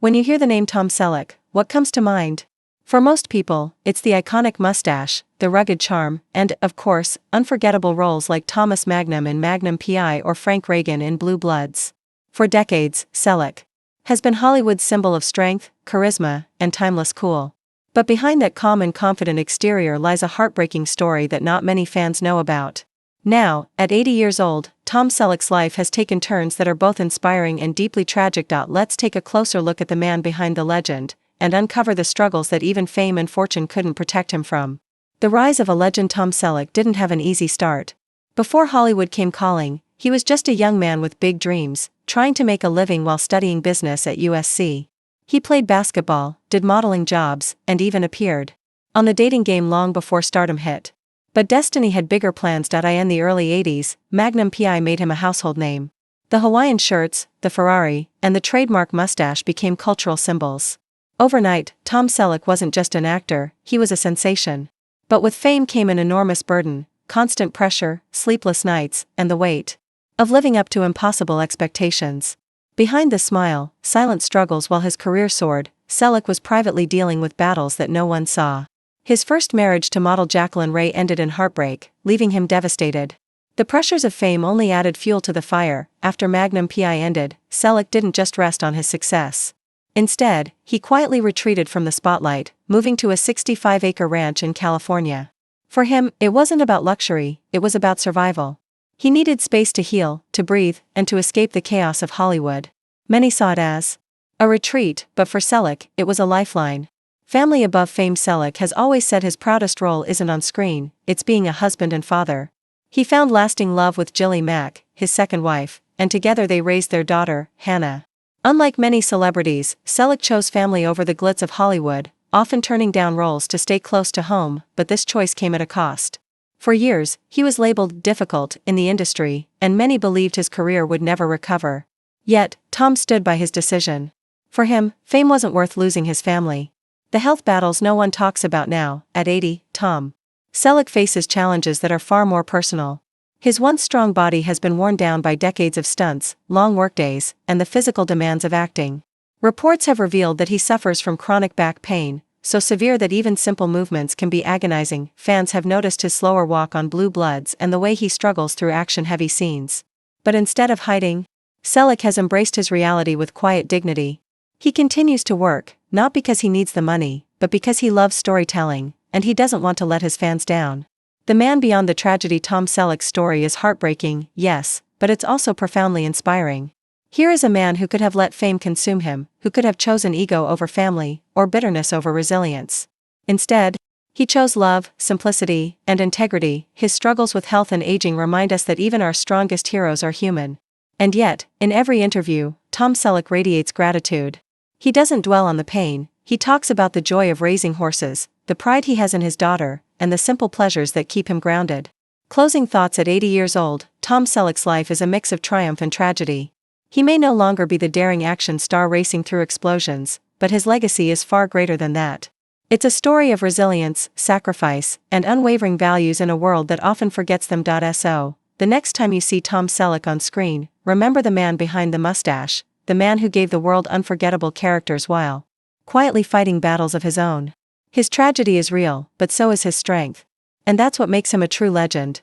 When you hear the name Tom Selleck, what comes to mind? For most people, it's the iconic mustache, the rugged charm, and, of course, unforgettable roles like Thomas Magnum in Magnum P.I. or Frank Reagan in Blue Bloods. For decades, Selleck has been Hollywood's symbol of strength, charisma, and timeless cool. But behind that calm and confident exterior lies a heartbreaking story that not many fans know about. Now, at 80 years old, Tom Selleck's life has taken turns that are both inspiring and deeply tragic. Let's take a closer look at the man behind the legend, and uncover the struggles that even fame and fortune couldn't protect him from. The rise of a legend. Tom Selleck didn't have an easy start. Before Hollywood came calling, he was just a young man with big dreams, trying to make a living while studying business at USC. He played basketball, did modeling jobs, and even appeared on the dating game long before stardom hit. But destiny had bigger plans. In the early 80s, Magnum P.I. made him a household name. The Hawaiian shirts, the Ferrari, and the trademark mustache became cultural symbols. Overnight, Tom Selleck wasn't just an actor, he was a sensation. But with fame came an enormous burden, constant pressure, sleepless nights, and the weight of living up to impossible expectations. Behind the smile, silent struggles while his career soared, Selleck was privately dealing with battles that no one saw. His first marriage to model Jacqueline Ray ended in heartbreak, leaving him devastated. The pressures of fame only added fuel to the fire. After Magnum P.I. ended, Selleck didn't just rest on his success. Instead, he quietly retreated from the spotlight, moving to a 65-acre ranch in California. For him, it wasn't about luxury, it was about survival. He needed space to heal, to breathe, and to escape the chaos of Hollywood. Many saw it as a retreat, but for Selleck, it was a lifeline. Family above fame. Selleck has always said his proudest role isn't on screen, it's being a husband and father. He found lasting love with Jilly Mack, his second wife, and together they raised their daughter, Hannah. Unlike many celebrities, Selleck chose family over the glitz of Hollywood, often turning down roles to stay close to home, but this choice came at a cost. For years, he was labeled difficult in the industry, and many believed his career would never recover. Yet, Tom stood by his decision. For him, fame wasn't worth losing his family. The health battles no one talks about now. At 80, Tom Selleck faces challenges that are far more personal. His once strong body has been worn down by decades of stunts, long workdays, and the physical demands of acting. Reports have revealed that he suffers from chronic back pain, so severe that even simple movements can be agonizing. Fans have noticed his slower walk on Blue Bloods and the way he struggles through action-heavy scenes. But instead of hiding, Selleck has embraced his reality with quiet dignity. He continues to work, not because he needs the money, but because he loves storytelling, and he doesn't want to let his fans down. The man beyond the tragedy. Tom Selleck's story is heartbreaking, yes, but it's also profoundly inspiring. Here is a man who could have let fame consume him, who could have chosen ego over family, or bitterness over resilience. Instead, he chose love, simplicity, and integrity. His struggles with health and aging remind us that even our strongest heroes are human. And yet, in every interview, Tom Selleck radiates gratitude. He doesn't dwell on the pain, he talks about the joy of raising horses, the pride he has in his daughter, and the simple pleasures that keep him grounded. Closing thoughts. At 80 years old, Tom Selleck's life is a mix of triumph and tragedy. He may no longer be the daring action star racing through explosions, but his legacy is far greater than that. It's a story of resilience, sacrifice, and unwavering values in a world that often forgets them. So, the next time you see Tom Selleck on screen, remember the man behind the mustache, the man who gave the world unforgettable characters while quietly fighting battles of his own. His tragedy is real, but so is his strength. And that's what makes him a true legend.